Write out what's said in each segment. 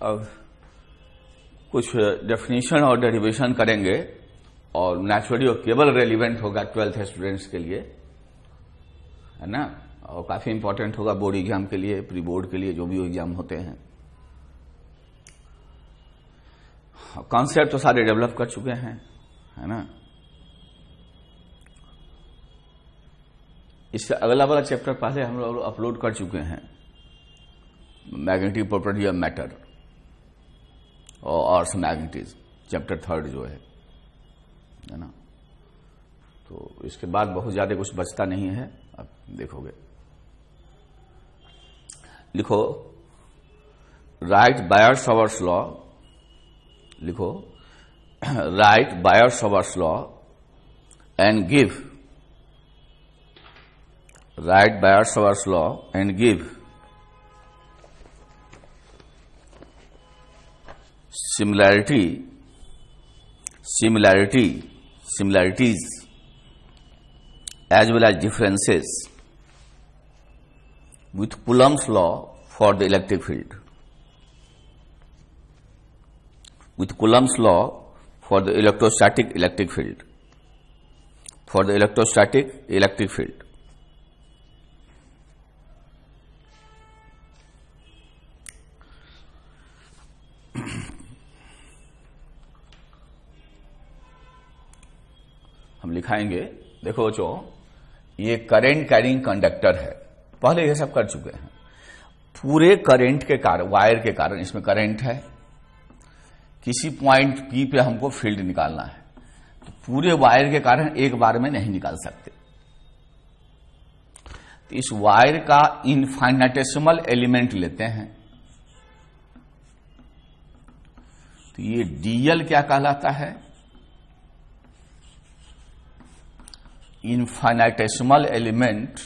अब कुछ डेफिनेशन और डेरिवेशन करेंगे और नेचुरली वो केवल रेलिवेंट होगा 12th स्टूडेंट्स के लिए, है ना, और काफी इंपॉर्टेंट होगा बोर्ड एग्जाम के लिए, प्री बोर्ड के लिए, जो भी एग्जाम होते हैं। कॉन्सेप्ट तो सारे डेवलप कर चुके हैं, है ना। इससे अगला वाला चैप्टर पहले हम लोग अपलोड कर चुके हैं, मैग्नेटिक प्रॉपर्टी ऑफ मैटर और अर्थ मैग्नेटिज्म, चैप्टर 3 जो है ना। तो इसके बाद बहुत ज्यादा कुछ बचता नहीं है, अब देखोगे। लिखो राइट बायर-सावर्ट्स लॉ, लिखो right buyer-Savart's law and give, right buyer-Savart's law and give similarities as well as differences with Coulomb's law for the electric field, with Coulomb's law for the electrostatic electric field, for the electrostatic electric field. हम लिखाएंगे, देखो बच्चों, ये current carrying conductor है, पहले ये सब कर चुके हैं। पूरे करंट के कारण, वायर के कारण इसमें करंट है, किसी पॉइंट पी पे हमको फील्ड निकालना है, तो पूरे वायर के कारण एक बार में नहीं निकाल सकते। तो इस वायर का इनफाइनेटेसिमल एलिमेंट लेते हैं, तो ये डीएल क्या कहलाता है? Infinitesimal element,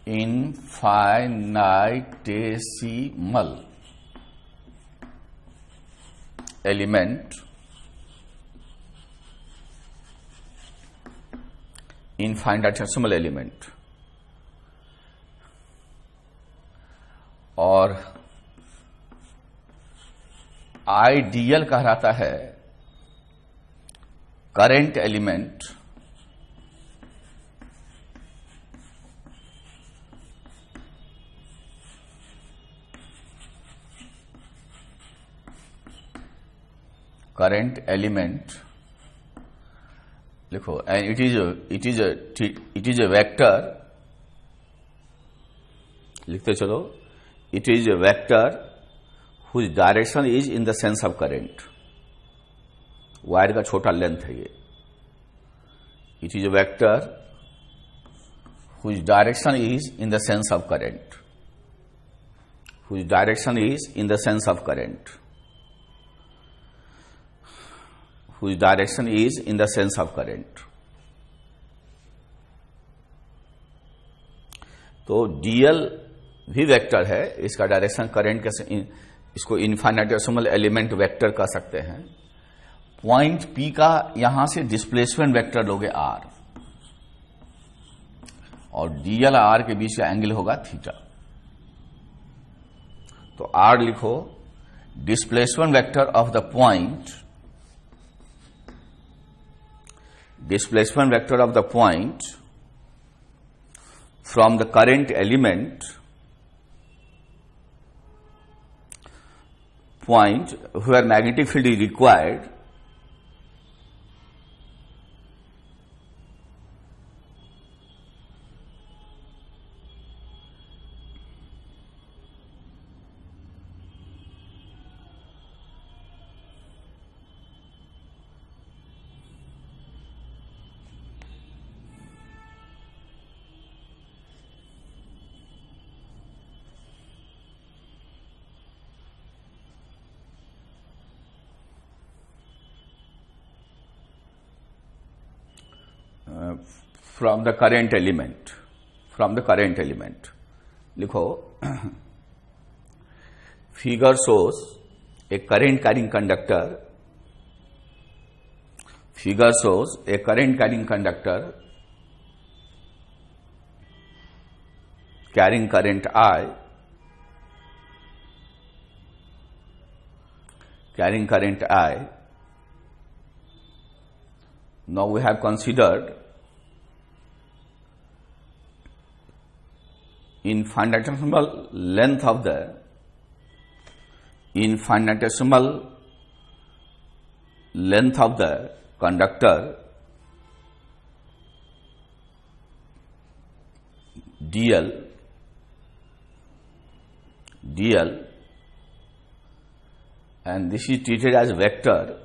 infinitesimal element, infinitesimal element. और आईडीएल कहलाता है करंट एलिमेंट, करंट एलिमेंट, लिखो, and it is a vector, लिखते चलो, it is a vector whose direction is in the sense of current. Wire का छोटा लेंथ है ये। It is a vector whose direction is in the sense of current, whose direction is in the sense of current, whose direction is in the sense of current. तो dl भी vector है, इसका direction current कैसे, इसको इनफाइनेटेसिमल element vector कह सकते हैं। Point P का यहां से डिस्प्लेसमेंट वेक्टर लोगे r, और dl r के बीच का एंगल होगा थीटा। तो r लिखो, displacement vector of the point, displacement vector of the point from the current element, point where magnetic field is required, from the current element, from the current element। लिखो, figure shows a current carrying conductor, figure shows a current carrying conductor carrying current I carrying current I. Now we have considered infinitesimal length of the conductor dl, and this is treated as vector.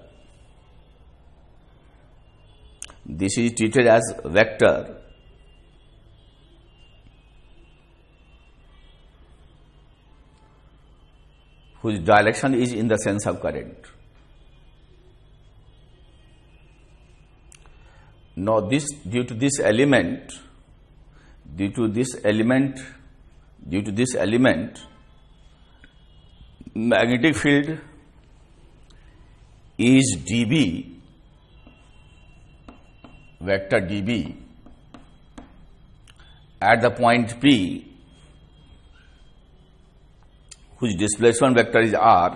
Whose direction is in the sense of current. Now due to this element, magnetic field is dB, vector dB, at the point P, whose displacement vector is R,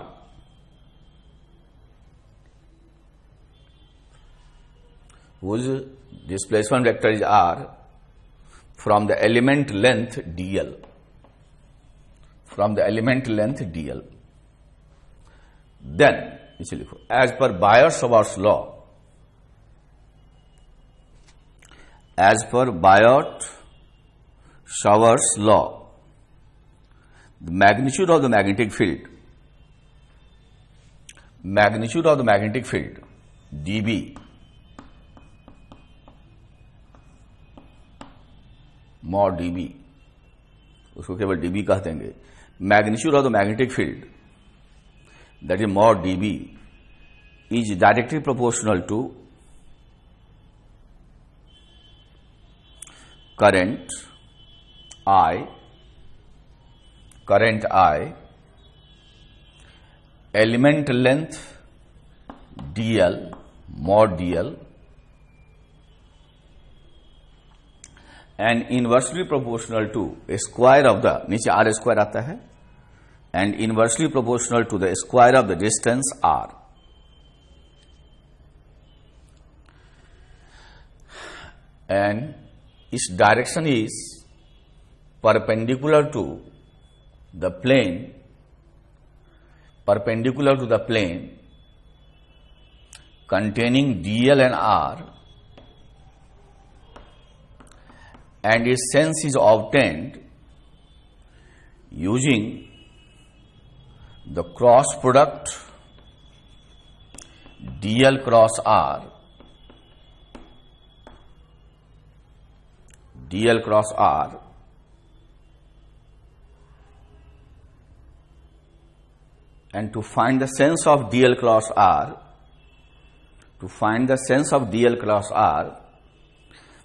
from the element length dl. Then, as per Biot-Savart's law, the magnitude of the magnetic field dB, mod dB, उसको केवल dB कह देंगे. Magnitude of the magnetic field, that is mod dB, is directly proportional to current I, element length dl, mod dl, and inversely proportional to a square of the, नीचे r square आता है, and inversely proportional to the square of the distance r. And its direction is perpendicular to the plane containing dl and r, and its sense is obtained using the cross product dl cross r, and to find the sense of dl cross r,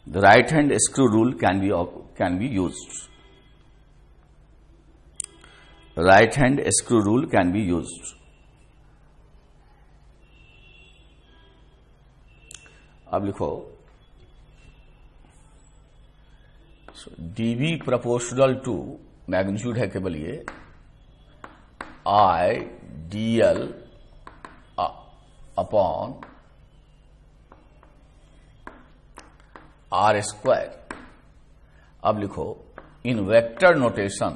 the right hand screw rule can be used. अब लिखो, dB proportional to magnitude है केवल ये I dl upon r square. अब लिखो, in vector notation,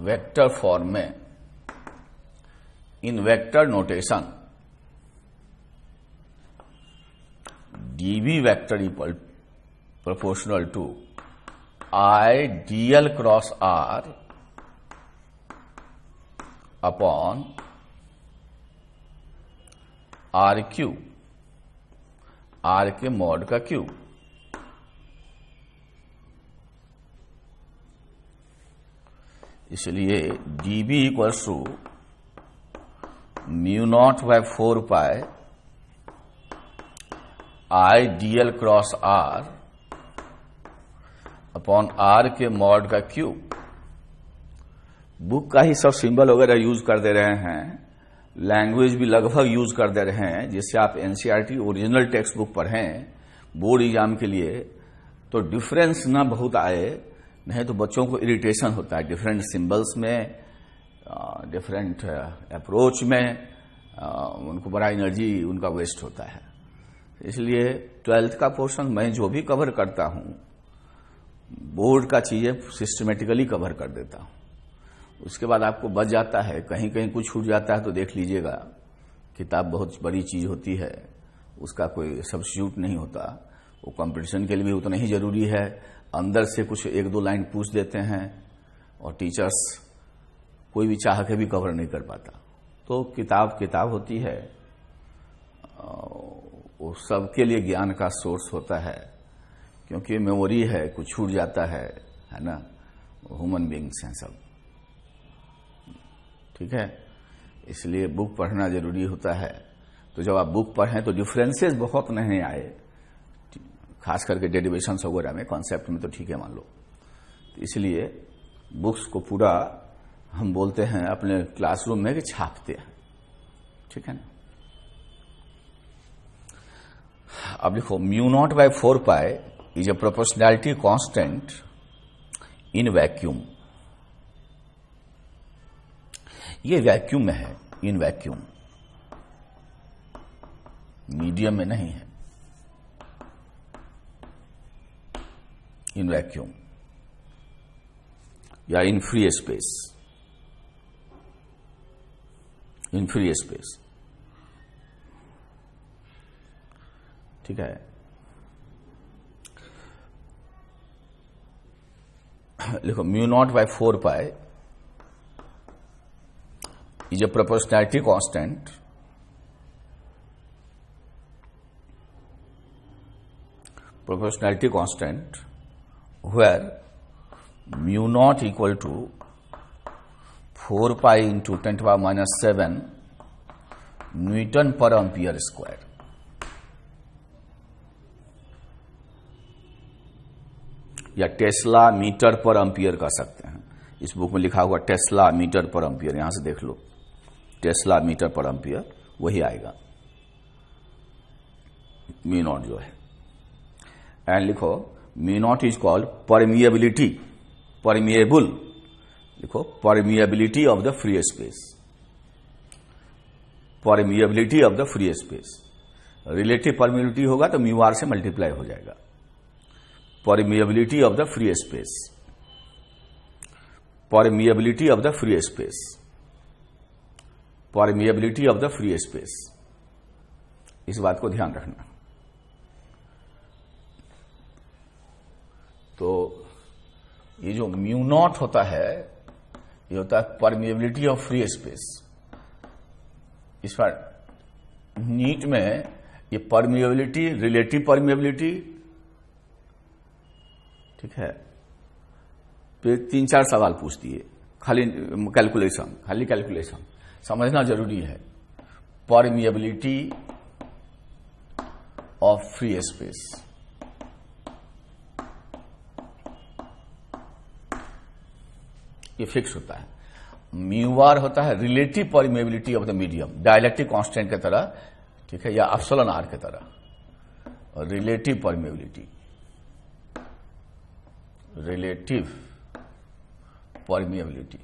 vector form में, dB vector equal proportional to I dl cross r upon r cube, r के mod का क्यूब. इसलिए dB equals to mu not by 4 pi I dl cross r upon r के mod का cube. Book का ही सब symbol वगैरह use कर दे रहे हैं, लैंग्वेज भी लगभग यूज कर दे रहे हैं, जिससे आप एनसीईआरटी ओरिजिनल टेक्स्ट बुक पढ़ें बोर्ड एग्जाम के लिए तो डिफरेंस ना बहुत आए, नहीं तो बच्चों को इरिटेशन होता है डिफरेंट सिंबल्स में, डिफरेंट अप्रोच में, उनको बड़ा एनर्जी उनका वेस्ट होता है। इसलिए 12th का पोर्शन मैं जो भी कवर करता हूं, बोर्ड का चीजें सिस्टमेटिकली कवर कर देता हूं। उसके बाद आपको बच जाता है, कहीं कहीं कुछ छूट जाता है तो देख लीजिएगा। किताब बहुत बड़ी चीज होती है, उसका कोई सब्स्टिट्यूट नहीं होता। वो कंपटीशन के लिए भी उतना ही जरूरी है। अंदर से कुछ 1-2 लाइन पूछ देते हैं और टीचर्स कोई भी चाह के भी कवर नहीं कर पाता। तो किताब होती है, वो सबके लिए ज्ञान का सोर्स होता है, क्योंकि मेमोरी है, कुछ छूट जाता है ना। ह्यूमन बीइंग्स हैं सब, ठीक है। इसलिए बुक पढ़ना जरूरी होता है। तो जब आप बुक पढ़ें तो डिफरेंसेस बहुत नहीं आए, खास करके डेरिवेशंस वगैरह में, कॉन्सेप्ट में तो ठीक है मान लो। तो इसलिए बुक्स को पूरा हम बोलते हैं अपने क्लासरूम में कि छापते हैं, ठीक है ना। अब देखो, μ0/4π is a proportionality constant in vacuum. ये वैक्यूम में है, इन वैक्यूम, मीडियम में नहीं है, इन वैक्यूम या in free space, in free space, ठीक है। लिखो, μ0/4π is a proportionality constant where μ0 equal to 4π into 10⁻⁻7 Newton पर एम्पियर स्क्वायर। या टेस्ला मीटर पर एम्पियर कह सकते हैं। इस बुक में लिखा हुआ टेस्ला मीटर पर एम्पियर, यहां से देख लो, टेस्ला मीटर पर एम्पियर वही आएगा μ0 जो है। एंड लिखो, μ0 इज कॉल्ड परमिएबिलिटी, परमिएबल, लिखो permeability of the free space, permeability of the free space. Relative permeability होगा तो μr से मल्टीप्लाई हो जाएगा। Permeability of the free space, permeability of the free space, permeability of the free space. इस बात को ध्यान रखना। तो ये जो μ0 होता है, ये होता है परमिएबिलिटी ऑफ फ्री स्पेस। इस पर नीट में ये परमिएबिलिटी, रिलेटिव परमिएबिलिटी, ठीक है, फिर 3-4 सवाल पूछ दिए, खाली कैलकुलेशन समझना जरूरी है। परमिएबिलिटी ऑफ फ्री स्पेस, ये फिक्स होता है। μr होता है relative permeability of the medium, dielectric constant की तरह, ठीक है, या एप्सिलॉन r की तरह। Relative permeability, relative permeability,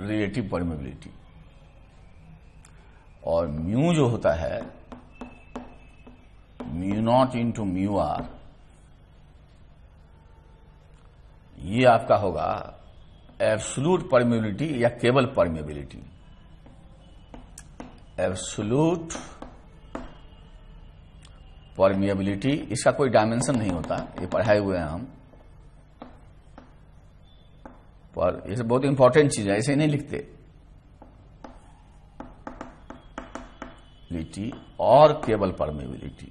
relative permeability. और म्यू जो होता है, μ0 इंटू μr, ये आपका होगा एब्सोल्यूट परमिएबिलिटी या केवल परमिएबिलिटी। एब्सोल्यूट परमिएबिलिटी, इसका कोई डायमेंशन नहीं होता, ये पढ़ाए हुए हैं हम, पर ये बहुत इंपॉर्टेंट चीज है, ऐसे नहीं लिखते। लिटी और केवल परमिएबिलिटी।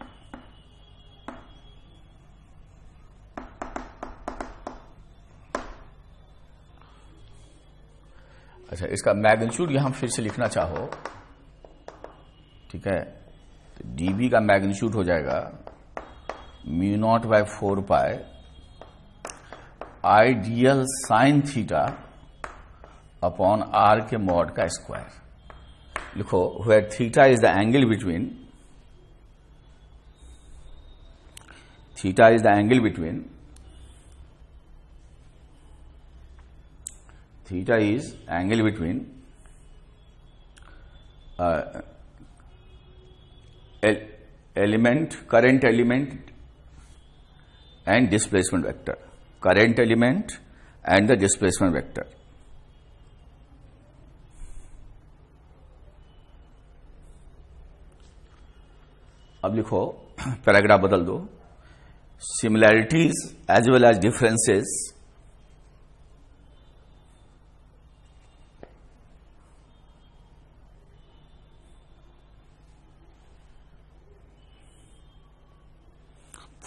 अच्छा, इसका मैग्नीट्यूड यहां फिर से लिखना चाहो, ठीक है, तो डीबी का मैग्नीट्यूड हो जाएगा μ0/4π ideal sine theta upon R के मॉड का स्क्वायर। लिखो where theta is the angle between, theta is the angle between, theta is angle between element, current element and displacement vector, current element and the displacement vector। अब लिखो paragraph बदल दो, similarities as well as differences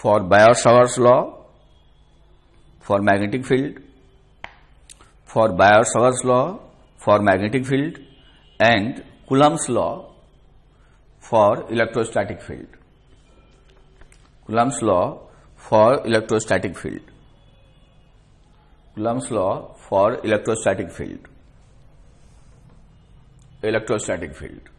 for Biot-Savart's law for magnetic field, for Biot-Savart's law for magnetic field and Coulomb's law for electrostatic field, Coulomb's law for electrostatic field, Coulomb's law for electrostatic field, electrostatic field।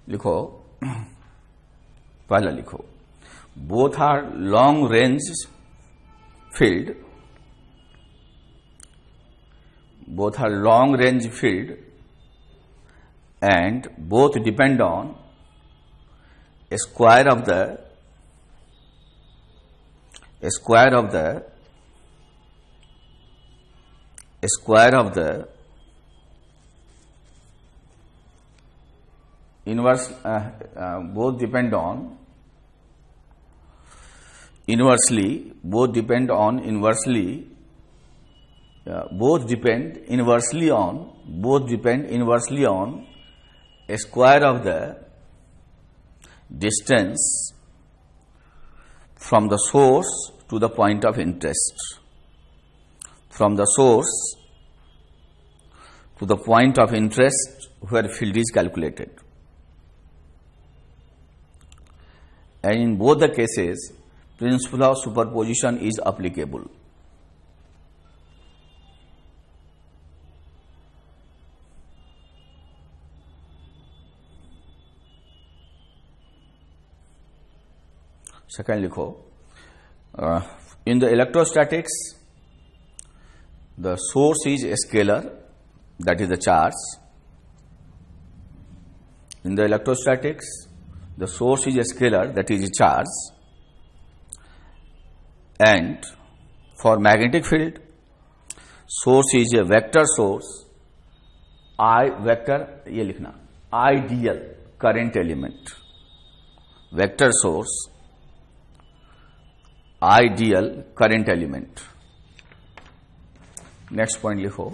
लिखो पहला लिखो, both are long range field, both are long range field and both depend on a square of the inverse, both depend on inversely, both depend inversely on a square of the distance from the source to the point of interest, from the source to the point of interest where field is calculated, and in both the cases principle of superposition is applicable। Second लिखो, in the electrostatics the source is a scalar, that is the charge। In the electrostatics the source is a scalar, that is a charge, and for magnetic field source is a vector source, I vector ये लिखना, ideal current element, vector source, ideal current element। Next point लिखो,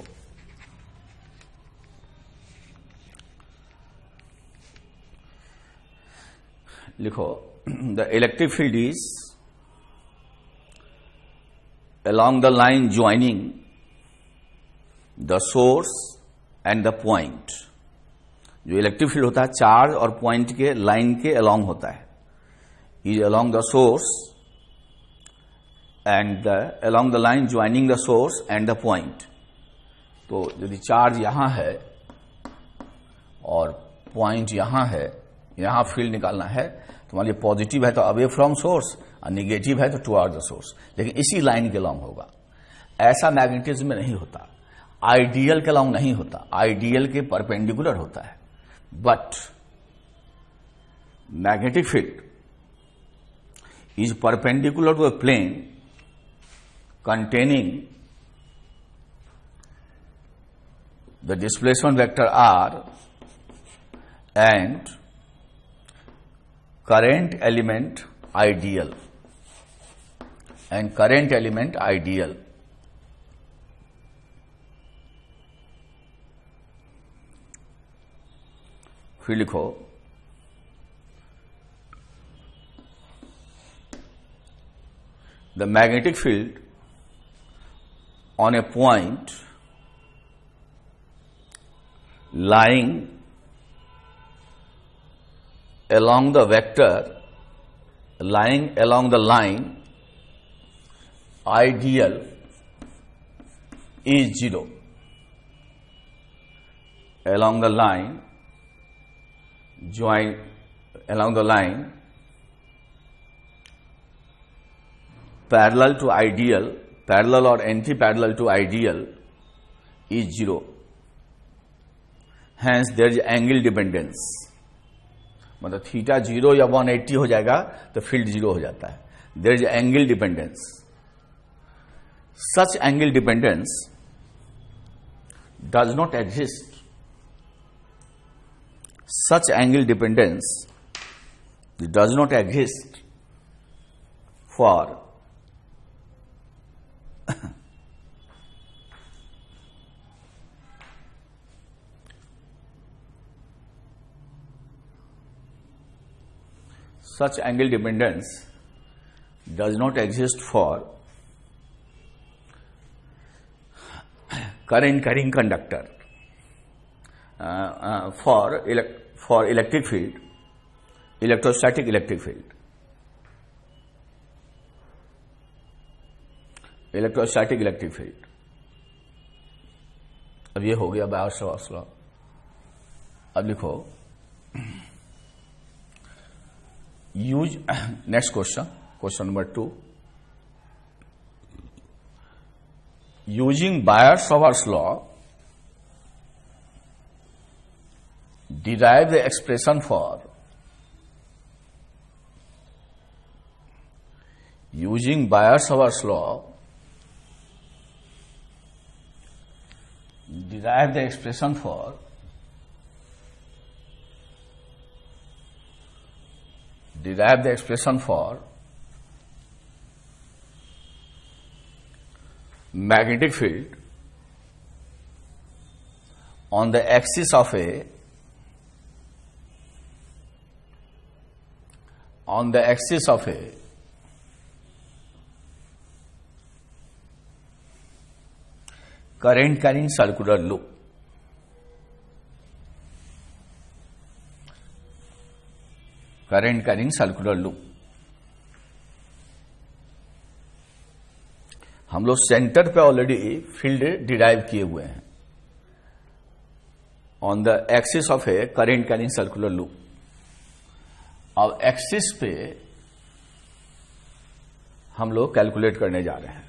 the electric field is along the line joining the source and the point। जो electric field होता है charge और point के line के along होता है, is along the source and along the line joining the source and the point। तो यदि चार्ज यहां है और पॉइंट यहां है, यहां फील्ड निकालना है तो मान लीजिए पॉजिटिव है तो अवे फ्रॉम सोर्स और निगेटिव है तो टुवर्ड द सोर्स, लेकिन इसी लाइन के अलोंग होगा। ऐसा मैग्नेटिज्म में नहीं होता, आइडियल के अलोंग नहीं होता, आइडियल के परपेंडिकुलर होता है। But magnetic field is perpendicular to a plane containing the displacement vector r and current element ideal, फिर लिखो the magnetic field on a point lying along the vector lying along the line ideal is 0. Along the line, join along the line parallel to ideal, parallel or anti-parallel to ideal is 0. Hence there is angle dependence. मतलब theta 0 या 180 हो जाएगा तो field 0 हो जाता है. There is angle dependence. Such angle dependence does not exist. Such angle dependence does not exist for such angle dependence does not exist for current carrying conductor. For electric field, electrostatic electric field. Electrostatic electric field. अब ये हो गया Biot-Savart's law. अब लिखो use next question number 2. Using Biot-Savart's law derive the expression for using Bayer-Savart's law, derive the expression for magnetic field on the axis of a current carrying circular loop. Current carrying circular loop. हम लोग centre पे already field derive किए हुए हैं on the axis of A current carrying circular loop. अब axis पे हम लोग कैलकुलेट करने जा रहे हैं.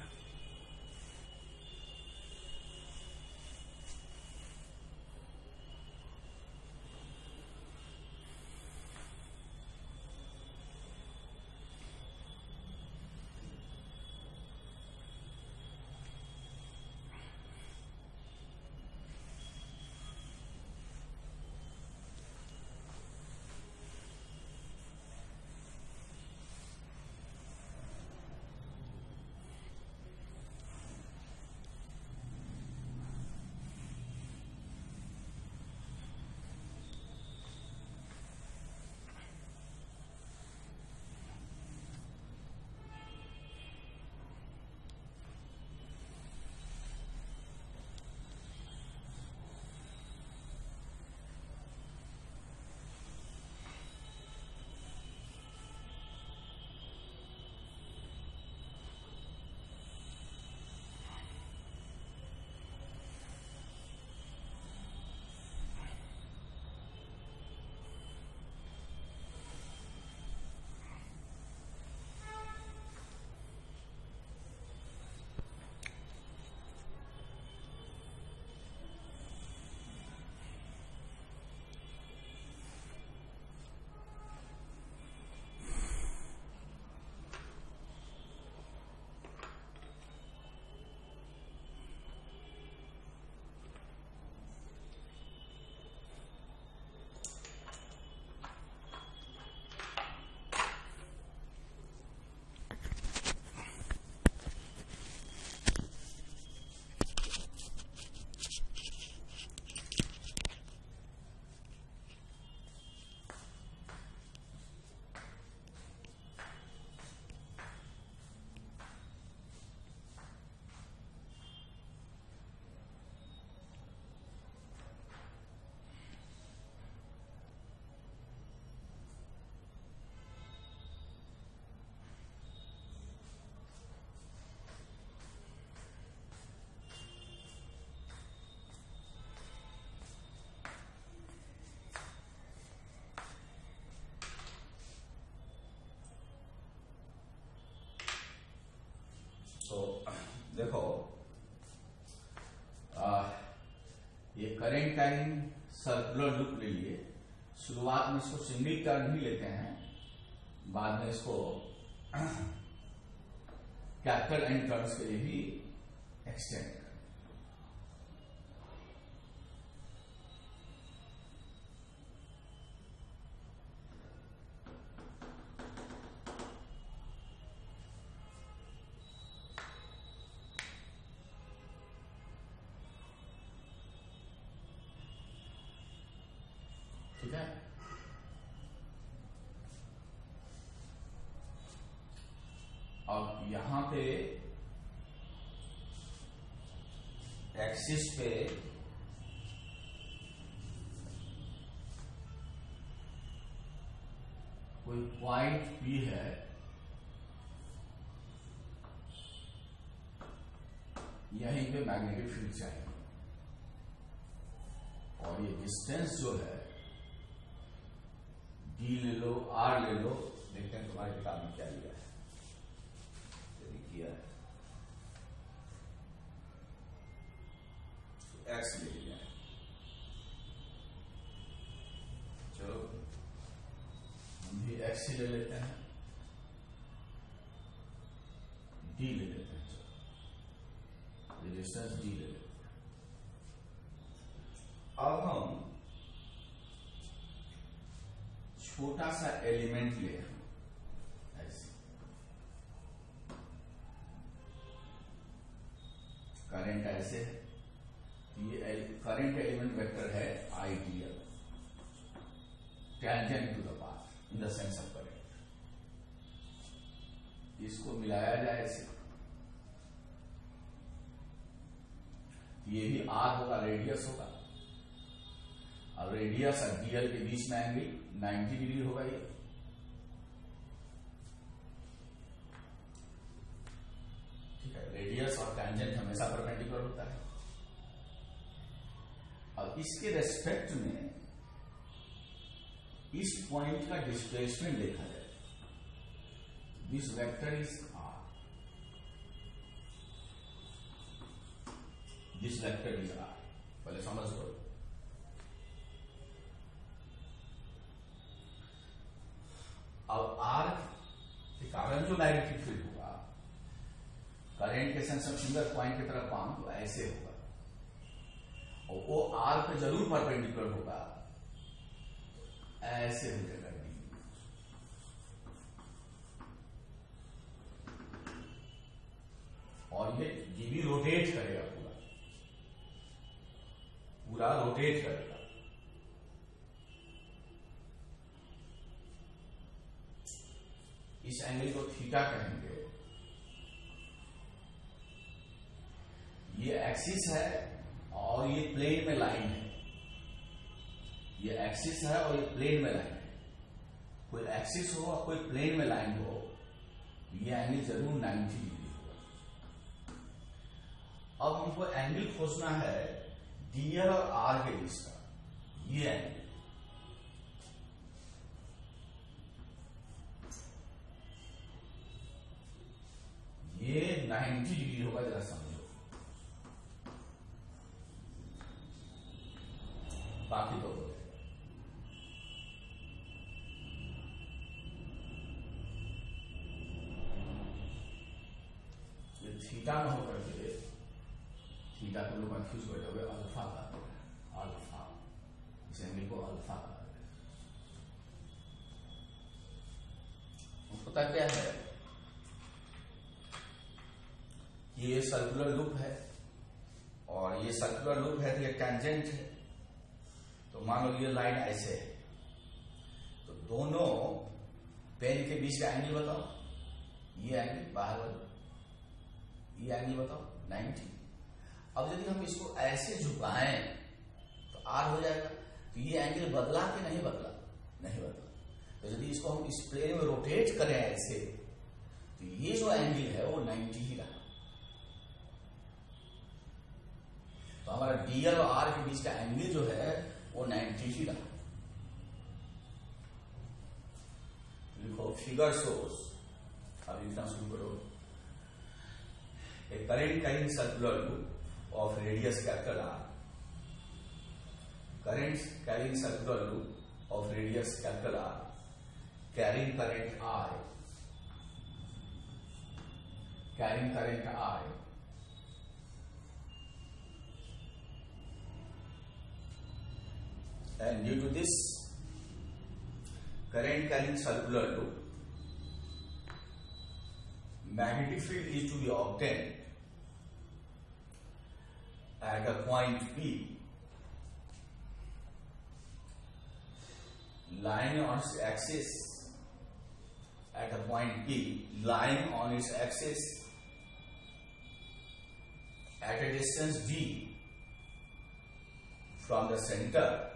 देखो ये करेंट कैरिंग सर्कुलर लूप ले लिए। शुरुआत में इसको सिंगल टर्न ही लेते हैं, बाद में इसको कैपिटल एन टर्न्स के लिए भी एक्सटेंड करें। ठीक है। अब यहां पे एक्सिस पे कोई पॉइंट P है, यहीं पे मैग्नेटिक फील्ड चाहिए, और ये डिस्टेंस जो है D ले लो, R ले लो, देखते हैं तुम्हारी किताब में क्या लिया है, किया है तो X ले लिया है। चलो हम भी X ही ले लेते हैं, D ले लेते हैं, चलो रेजिस्टेंस D ले लेते हैं। अब हम छोटा सा एलिमेंट ले ऐसे, करंट ऐसे है, ये करंट एलिमेंट वेक्टर है ideal, tangent to the path in the sense of current. इसको मिलाया जाए ऐसे, ये भी R होगा, रेडियस होगा, अब रेडियस और डीएल के बीच में एंगल 90 डिग्री होगा ये। ठीक है, रेडियस और टेंजेंट हमेशा परपेंडिकुलर होता है। अब इसके रेस्पेक्ट में इस पॉइंट का डिस्प्लेसमेंट देखा जाए, this vector is R, this vector is R, पहले समझ लो। अब R के कारण जो मैग्नेटिक फील्ड होगा, करंट के सेंस ऑफ सिंगल पॉइंट की तरफ पाऊं तो ऐसे होगा, और वो R पे जरूर परपेंडिकुलर होगा, ऐसे हो जाएगा D। और ये भी रोटेट करेगा, पूरा रोटेट करेगा। इस एंगल को थीटा कहेंगे। ये एक्सिस है और ये प्लेन में लाइन है, ये एक्सिस है और ये प्लेन में लाइन है। कोई एक्सिस हो और कोई प्लेन में लाइन हो, ये एंगल जरूर 90 डिग्री होगा। अब हमको एंगल खोजना है डीएल और आर के बीच का, ये एंगल ये 90 डिग्री होगा, जरा समझो। बाकी तो हो जाएगा। ये थीटा में होकर के, थीटा को लोग कंफ्यूज कर जाओगे, अल्फा का अल्फा, इस एंगल को अल्फा का। पता क्या है, ये सर्कुलर लूप है, और ये सर्कुलर लूप है तो ये टेंजेंट है। तो मान लो ये लाइन ऐसे है, तो दोनों पेन के बीच का एंगल बताओ, ये एंगल बाहर बताओ, ये एंगल बताओ 90। अब यदि हम इसको ऐसे झुकाएं तो R हो जाएगा। तो ये एंगल बदला कि नहीं बदला? नहीं बदला। तो यदि इसको हम इस प्लेन में रोटेट करें ऐसे, तो ये जो एंगल है वो 90 ही रहा। तो हमारा डीएल और आर के बीच का एंगल जो है वो 90 ही रहा। लिखो फिगर शोस, अब लिखना शुरू करो। एक current carrying circular loop of radius capital R. Current carrying circular loop of radius capital R, carrying current I, carrying current I, and due to this current carrying circular loop, magnetic field is to be obtained at a point P lying on its axis, at a point P lying on its axis at a distance d from the center,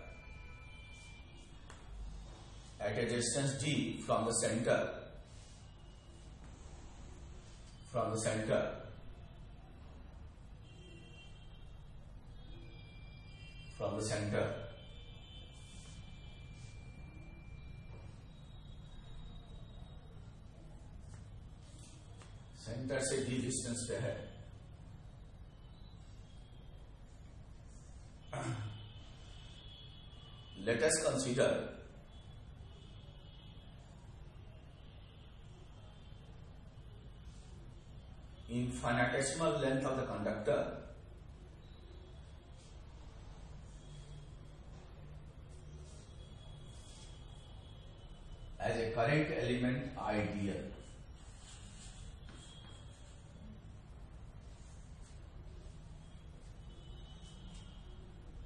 at a distance d from the center, from the center centre से d distance पे है। Let us consider infinitesimal length of the conductor as a current element ideal.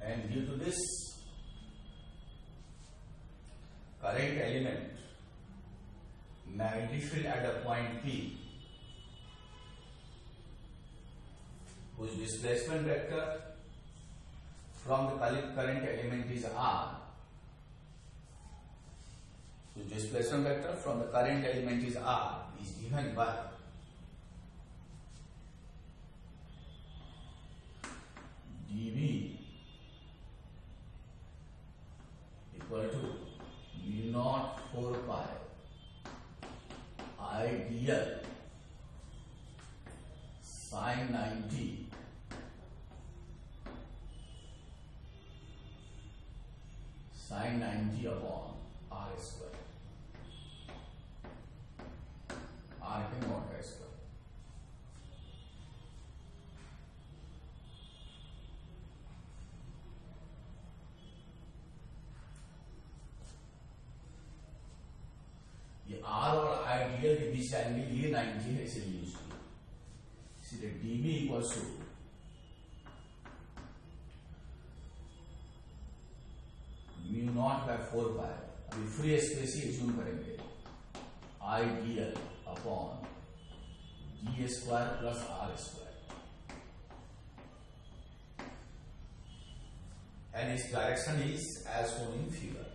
And due to this current element, magnetic field at a point P, whose displacement vector from the current element is R, whose displacement vector from the current element is R, is given by dV equal to mu naught 4 pi ideal sin 90 upon R square, R के not का square. ये R और ideal के बीच angle ये 90 है, इसे use किया, इसलिए dV equals to mu not by 4 pi, अभी फ्री स्पेस ही एज्यूम करेंगे, ideal upon D square plus are square, and इस direction is as shown in figure.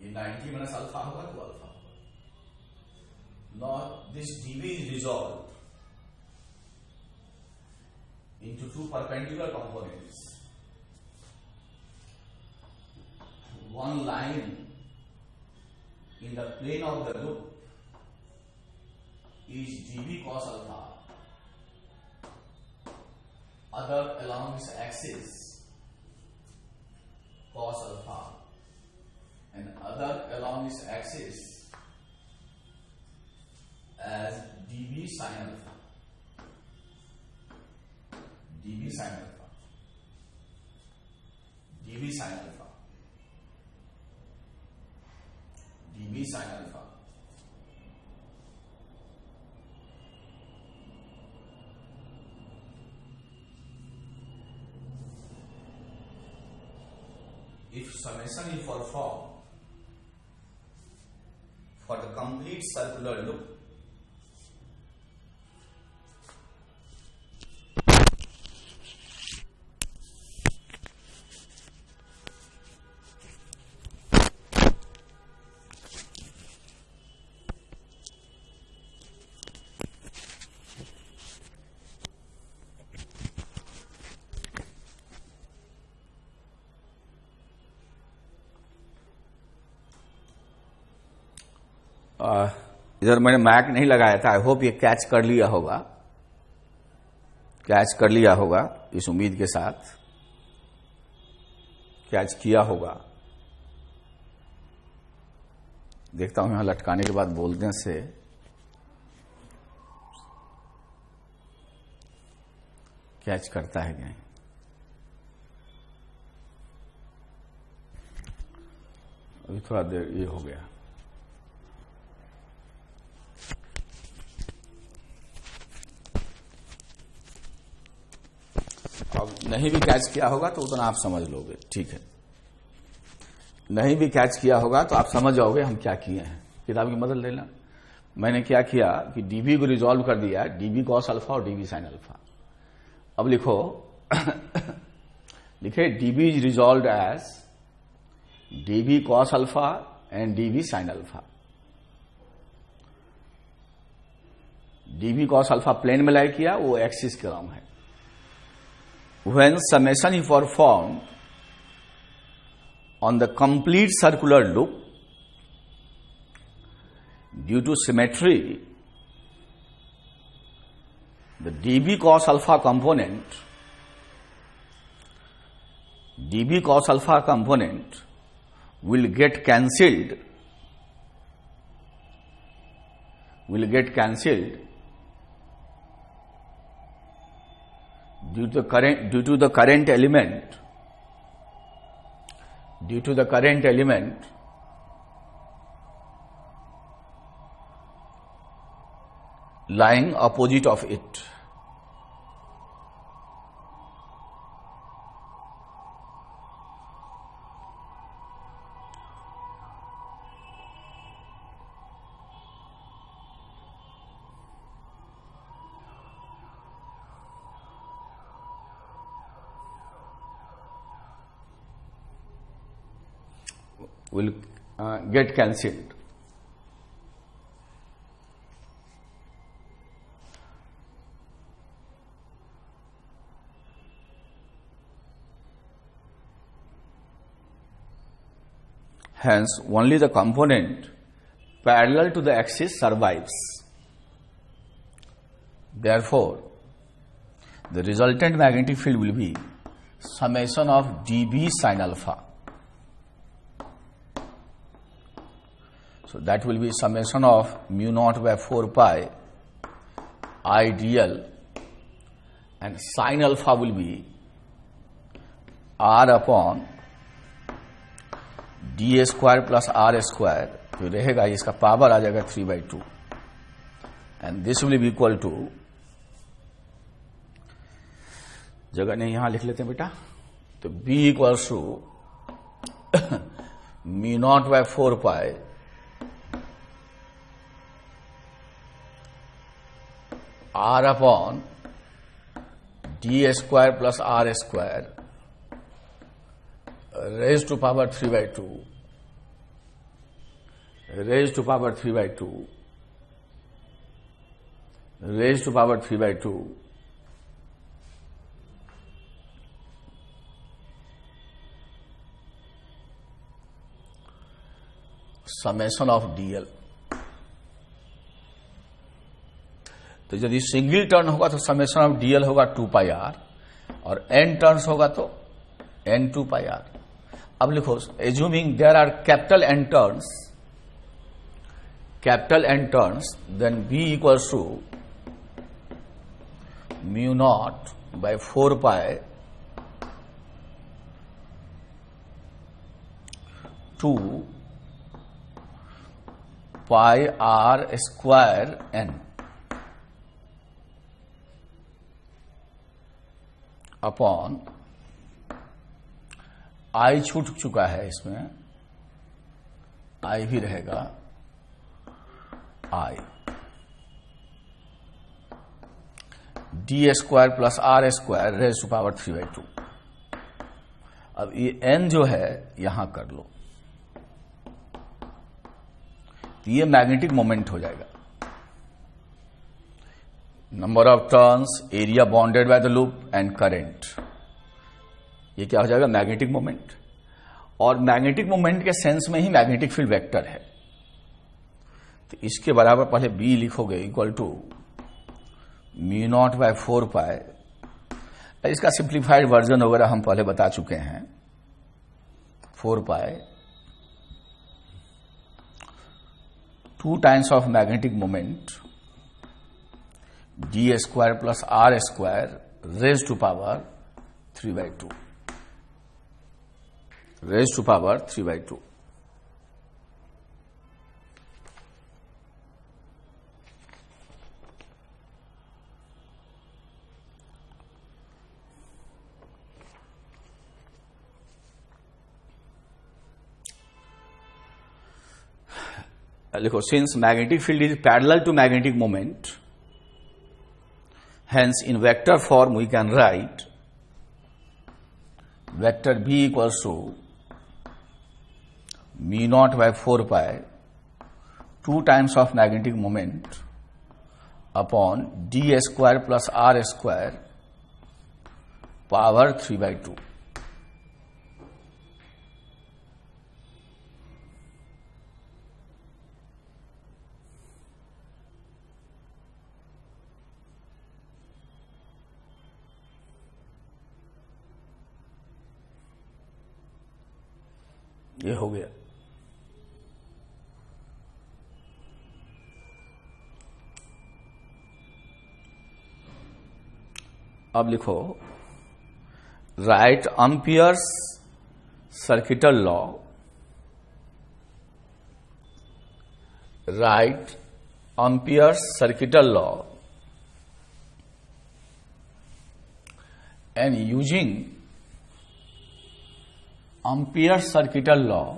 ये 90 माइनस अल्फा होगा तो अल्फा होगा। Now this dV is resolved into two perpendicular components. One lying in the plane of the loop is dV cos alpha, other along its axis cos alpha, and other along its axis as dV sin alpha, dV sin alpha, dV sin alpha, dV sin alpha. If summation is performed for the complete circular loop, इधर मैंने Mac नहीं लगाया था, I hope ये catch कर लिया होगा, इस उम्मीद के साथ कैच किया होगा। देखता हूं यहां लटकाने के बाद बोलने से कैच करता है कि नहीं। अभी थोड़ा देर ये हो गया। अब नहीं भी कैच किया होगा तो उतना आप समझ लोगे, ठीक है। नहीं भी कैच किया होगा तो आप समझ जाओगे हम क्या किए हैं। किताब की मदद लेना। मैंने क्या किया कि डीबी को रिजॉल्व कर दिया, डीबी कॉस अल्फा और डीबी साइन अल्फा। अब लिखो लिखे DB is resolve as DB cos alpha and DB sine alpha. DB cos alpha plane में लाई किया, वो एक्सिस के अलॉन्ग है। When summation is performed on the complete circular loop, due to symmetry, the dB cos alpha component will get cancelled due to the current element lying opposite of it. Will get cancelled. Hence, only the component parallel to the axis survives. Therefore, the resultant magnetic field will be summation of dB sin alpha. So that will be summation of mu naught by 4 pi I dl, and sin alpha will be r upon d square plus r square, तो रहेगा इसका power आ जाएगा 3/2, and this will be equal to, जगह नहीं यहां लिख लेते हैं बेटा, तो b equals to mu naught by 4 pi r upon d square plus r square raised to power 3/2 raised to power 3/2 raised to power 3/2 summation of dl। तो यदि सिंगल टर्न होगा तो समेशन ऑफ डीएल होगा 2 pi r, और n turns होगा तो n 2 pi r. अब लिखो, assuming there are capital n turns, then b equals to mu not by 4 pi 2 pi r square n upon I छूट चुका है, इसमें आई भी रहेगा, I d square plus are square raise to power 3/2। अब ये एन जो है यहां कर लो, तो ये मैग्नेटिक मोमेंट हो जाएगा। Number of turns, area bounded by the loop and current, ये क्या हो जाएगा, मैग्नेटिक मोमेंट। और मैग्नेटिक मोमेंट के सेंस में ही मैग्नेटिक फील्ड वेक्टर है। तो इसके बराबर पहले बी लिखोगे इक्वल टू μ0/4π। इसका सिंप्लीफाइड वर्जन वगैरह हम पहले बता चुके हैं। 4π 2 times of magnetic moment d² + r² raise to power 3/2 raise to power 3/2। लिखो, since magnetic field is parallel to magnetic moment, hence in vector form we can write vector B equals to μ0/4π 2 times of magnetic moment upon d² + r² power 3/2। ये हो गया। अब लिखो, right amperes circuital law, right amperes circuital law and using Ampere's circuital law,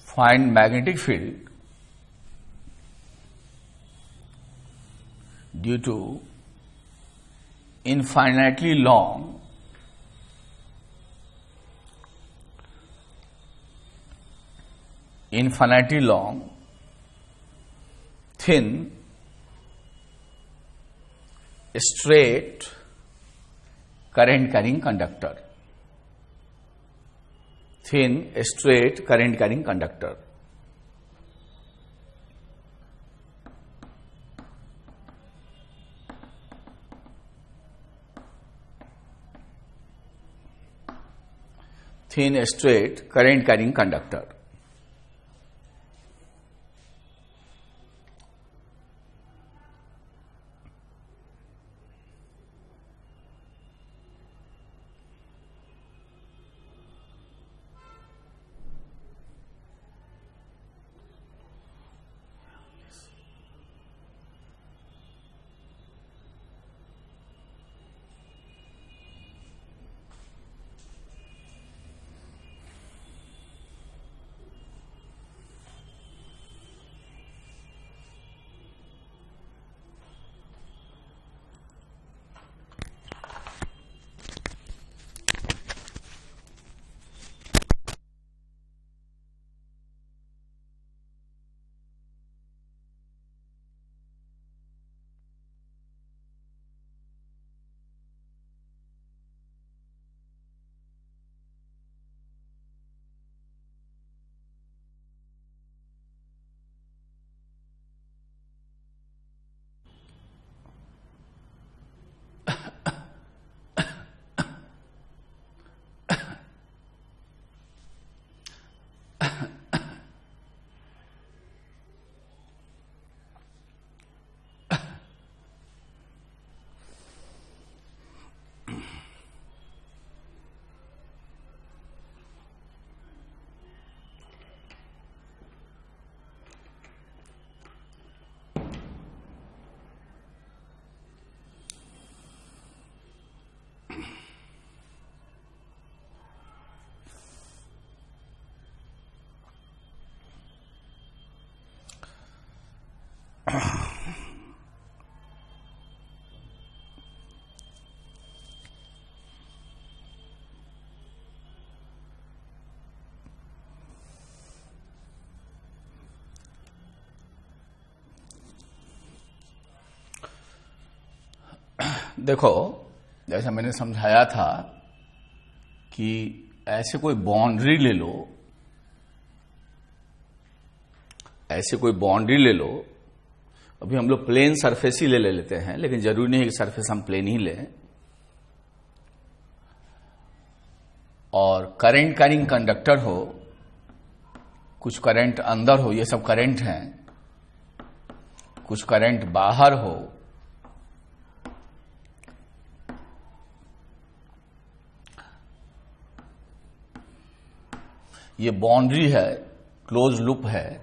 find magnetic field due to infinitely long thin straight current carrying conductor, thin straight current carrying conductor। thin straight current carrying conductor। देखो, जैसा मैंने समझाया था कि ऐसे कोई boundary ले लो ऐसे कोई बाउंड्री ले लो, अभी हम लोग प्लेन सरफेस ही ले लेते हैं, लेकिन जरूरी नहीं है कि सरफेस हम प्लेन ही लें। और करंट कैरिंग कंडक्टर हो, कुछ करंट अंदर हो, ये सब करंट हैं, कुछ करंट बाहर हो, ये बाउंड्री है, क्लोज लूप है।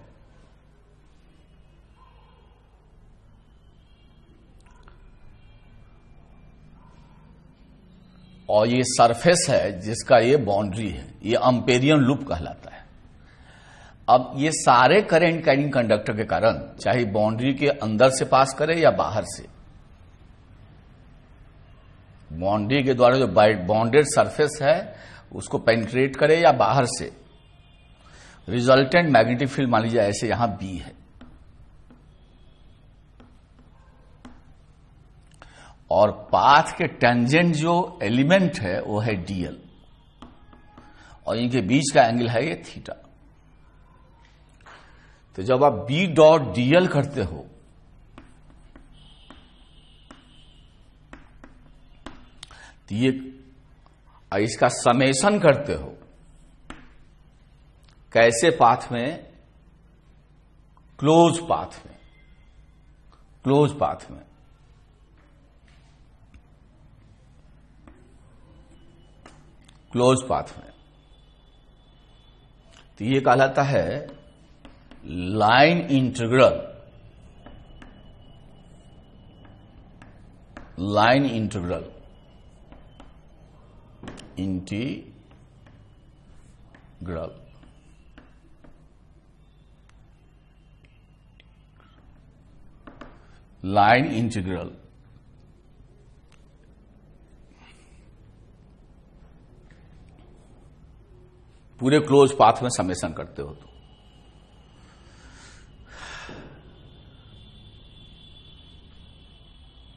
और ये सरफेस है जिसका ये बाउंड्री है, ये एम्पेरियन लूप कहलाता है। अब ये सारे करंट कैरिंग कंडक्टर के कारण, चाहे बाउंड्री के अंदर से पास करे या बाहर से, बाउंड्री के द्वारा जो बाउंडेड सरफेस है उसको पेनिट्रेट करे या बाहर से, रिजल्टेंट मैग्नेटिक फील्ड मान लीजिए ऐसे यहां बी है, और पाथ के टेंजेंट जो एलिमेंट है वो है डीएल, और इनके बीच का एंगल है ये थीटा। तो जब आप बी डॉट डीएल करते हो तो ये इसका समेशन करते हो, कैसे पाथ में? क्लोज पाथ में, क्लोज पाथ में। क्लोज पाथ में तो ये कहलाता है line integral, line integral, integral. Line integral पूरे क्लोज पाथ में समेशन करते हो तो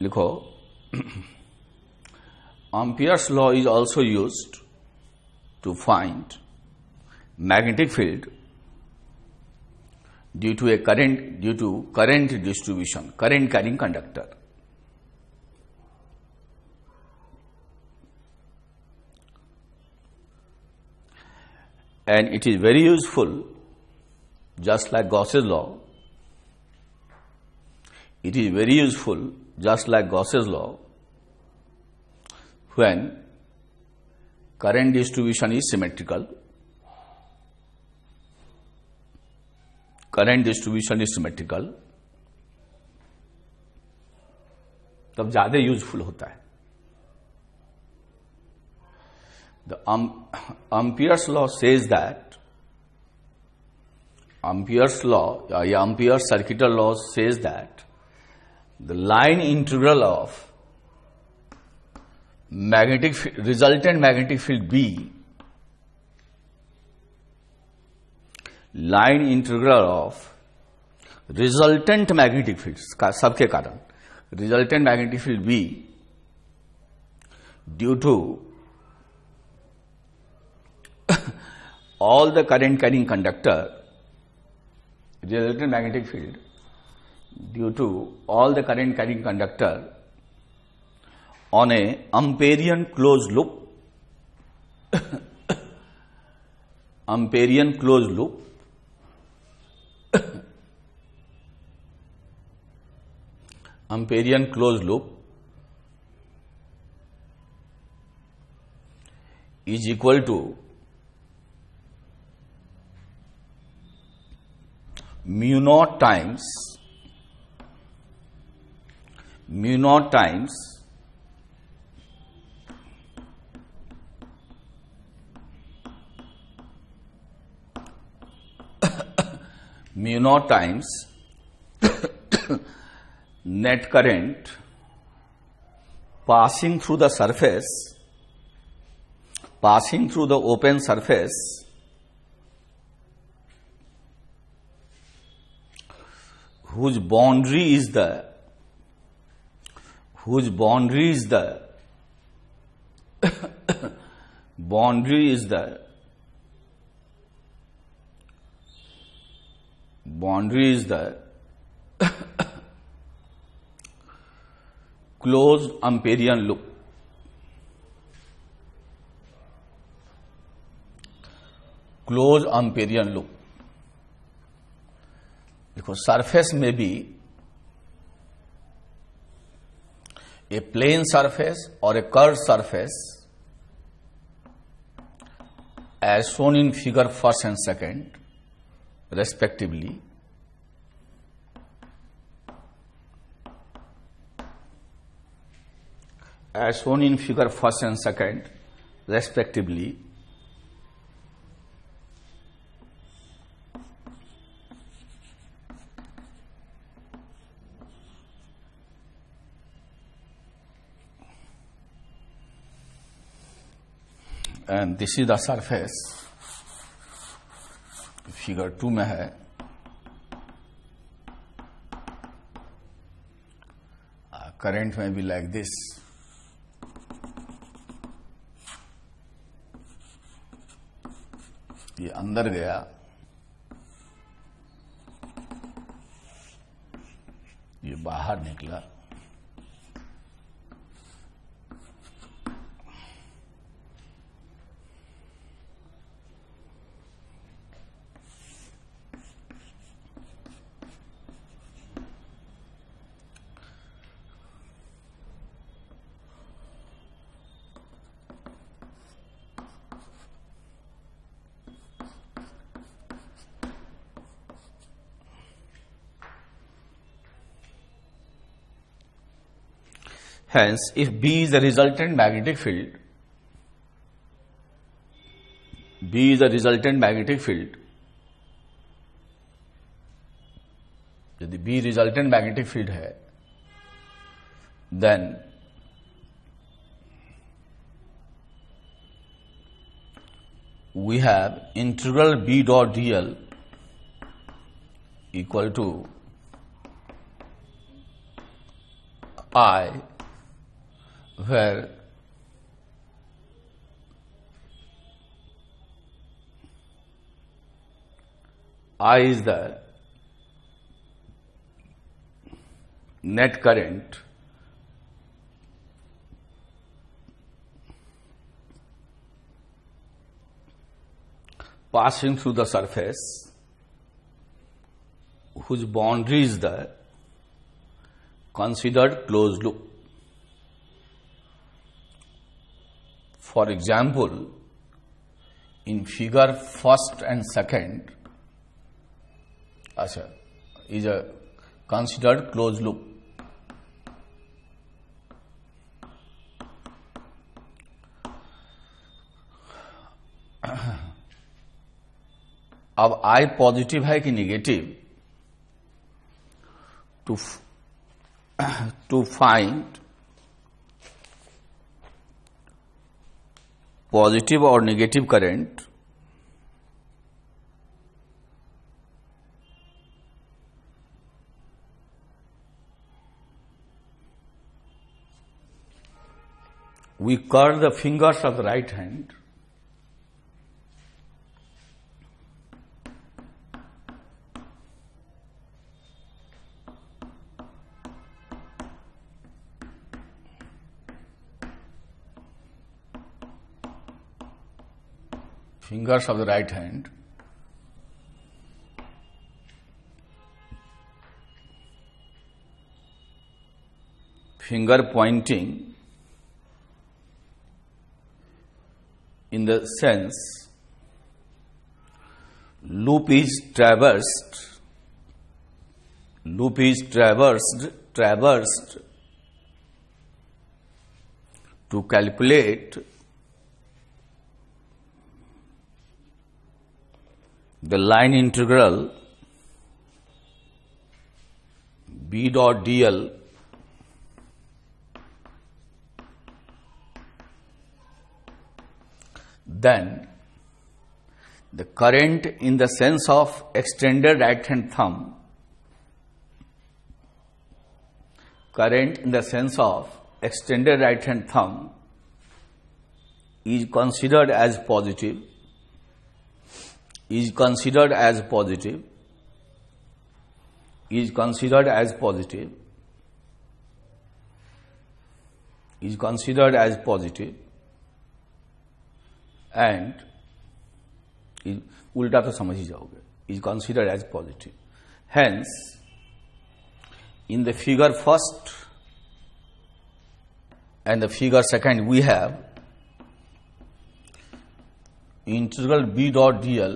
लिखो, Ampere's law is also used to find magnetic field due to current distribution, current carrying conductor. And it is very useful, just like Gauss's law. It is very useful, just like Gauss's law, when current distribution is symmetrical. Current distribution is symmetrical, तब ज्यादा useful होता है। The Ampere's law says that, Ampere's law, Ampere's circuital law says that the line integral of resultant magnetic field B, line integral of resultant magnetic fields सबके कारण resultant magnetic field B due to all the current carrying conductor, resultant magnetic field due to all the current carrying conductor on a Amperian closed loop, Amperian closed loop, Amperian closed loop is equal to mu naught times mu naught times mu naught times net current passing through the surface, passing through the open surface whose boundary is the boundary is boundary is the closed Amperian loop. Closed Amperian loop. Because surface may be a plane surface or a curved surface as shown in figure 1st and 2nd respectively. As shown in figure 1st and 2nd respectively. And this is the surface, figure 2 में है. Current may be like this. ये अंदर गया, ये बाहर निकला. Hence, if B is the resultant magnetic field, B is the resultant magnetic field, यदि B resultant magnetic field है, then we have integral B dot dl equal to I, where I is the net current passing through the surface whose boundary is the considered closed loop. For example, in figure 1st and 2nd, is a considered closed loop. अब I positive है कि negative, to find positive or negative current, we curl the fingers of the right hand finger pointing in the sense loop is traversed to calculate the line integral B dot dl then the current in the sense of extended right hand thumb, is considered as positive, is considered as positive, and उल्टा तो समझ ही जाओगे, is considered as positive. Hence, in the figure first and the figure second we have integral B dot DL.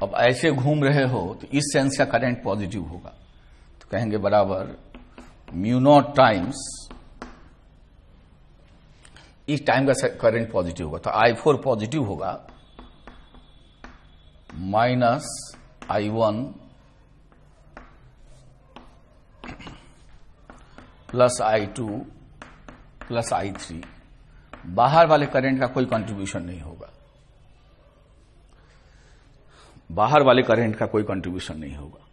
अब ऐसे घूम रहे हो तो इस सेंस का करंट पॉजिटिव होगा, तो कहेंगे बराबर म्यू नॉट टाइम्स इस टाइम का करंट पॉजिटिव होगा, तो I4 पॉजिटिव होगा minus I1 plus I2 plus I3. बाहर वाले करंट का कोई कंट्रीब्यूशन नहीं होगा, बाहर वाले करंट का कोई कंट्रीब्यूशन नहीं होगा.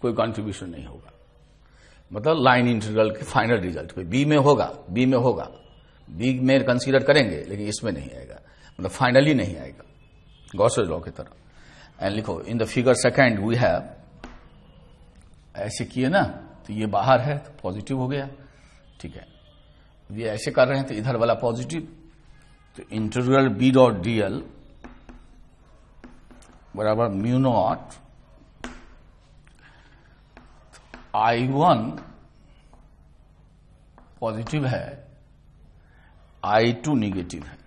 कोई कंट्रीब्यूशन नहीं होगा, मतलब लाइन इंटीग्रल के फाइनल रिजल्ट पे बी में होगा, बी में कंसीडर करेंगे, लेकिन इसमें नहीं आएगा, मतलब फाइनली नहीं आएगा, गॉसेस लॉ की तरह. एंड लिखो in the figure second we have, ऐसे किए ना तो ये बाहर है तो पॉजिटिव हो गया, ठीक है. ये ऐसे कर रहे हैं तो इधर वाला पॉजिटिव, तो इंटीग्रल बी डॉट डीएल बराबर म्यू नॉट I1 पॉजिटिव है, I2 निगेटिव है.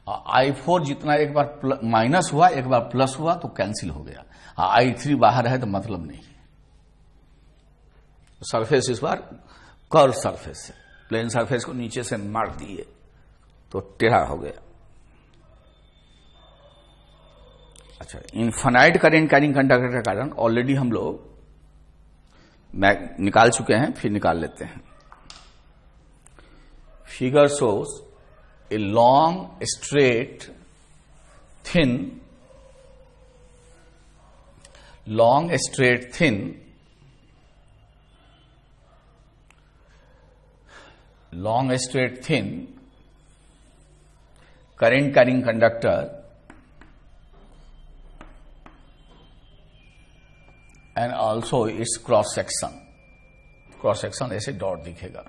I4 जितना एक बार माइनस हुआ एक बार प्लस हुआ तो कैंसिल हो गया. I3 बाहर है तो मतलब नहीं. सरफेस इस बार कर्व सरफेस है, प्लेन सरफेस को नीचे से मार दिए तो टेढ़ा हो गया. अच्छा, इनफाइनाइट करंट कैरिंग कंडक्टर का कारण ऑलरेडी हम लोग निकाल चुके हैं, फिर निकाल लेते हैं. Figure shows a long straight thin current carrying conductor and also its cross section ऐसे डॉट दिखेगा.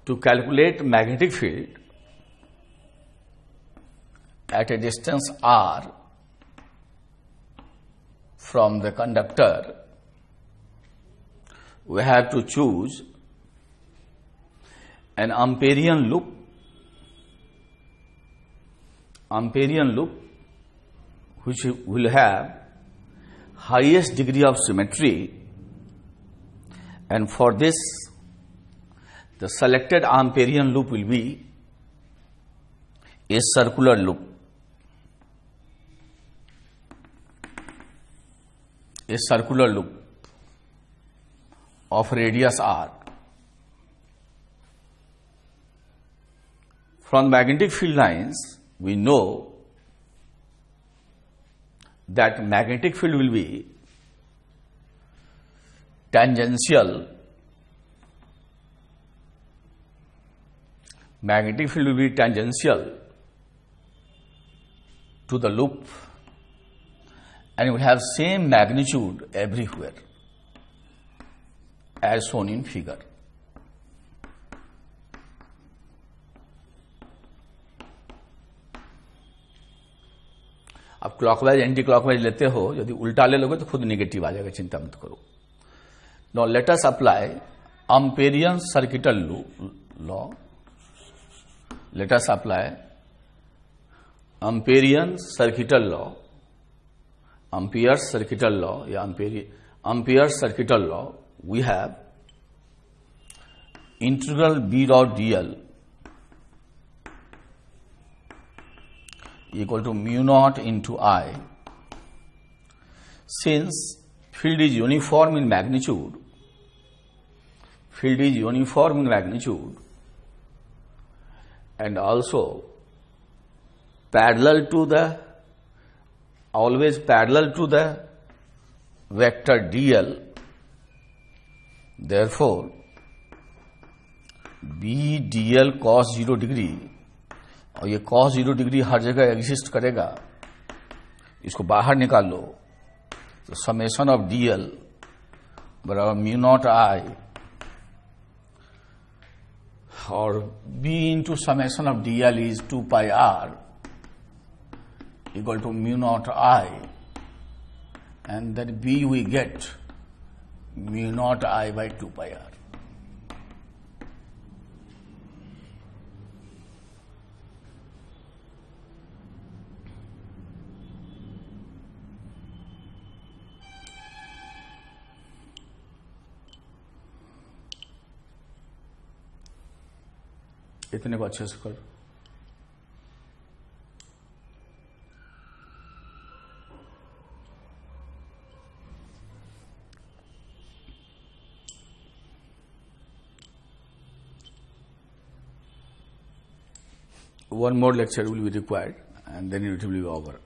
To calculate magnetic field at a distance r from the conductor, we have to choose an Amperian loop which will have highest degree of symmetry, and for this the selected Amperian loop will be a circular loop. A circular loop of radius r. From magnetic field lines, we know that magnetic field will be tangential. Magnetic field will be tangential to the loop and it will have same magnitude everywhere as shown in figure. अब clockwise anti clockwise लेते हो, यदि उल्टा ले लोगे तो खुद negative आ जाएगा, चिंता मत करो. Now let us apply Amperian circuital law. Let us apply Ampere's circuital law. We have integral B dot dl equal to mu naught into I. Since field is uniform in magnitude, and also always parallel to the vector dl, therefore B D L cos 0 degree, और ये cos 0 degree हर जगह exist करेगा, इसको बाहर निकाल लो तो summation of D L बराबर म्यू नॉट आई और b into summation of D L is 2 pi r equal to mu naught I, and that b we get mu naught I by 2 pi r. इतने को अच्छे से कर. One more lecture will be required and then it will be over.